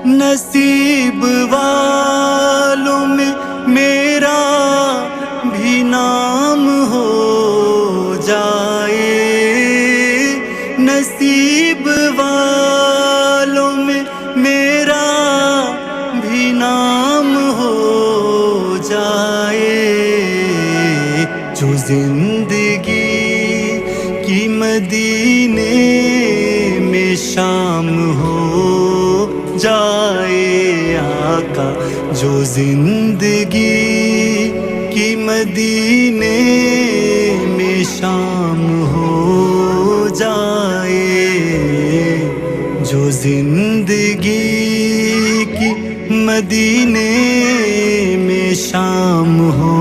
نصیب والوں میں میرا بھی نام ہو جائے، نصیب والوں میں میرا بھی نام ہو جائے، جو زندگی کی مدینے میں شام ہو جائے آقا، جو زندگی کی مدینے میں شام ہو جائے، جو زندگی کی مدینے میں شام ہو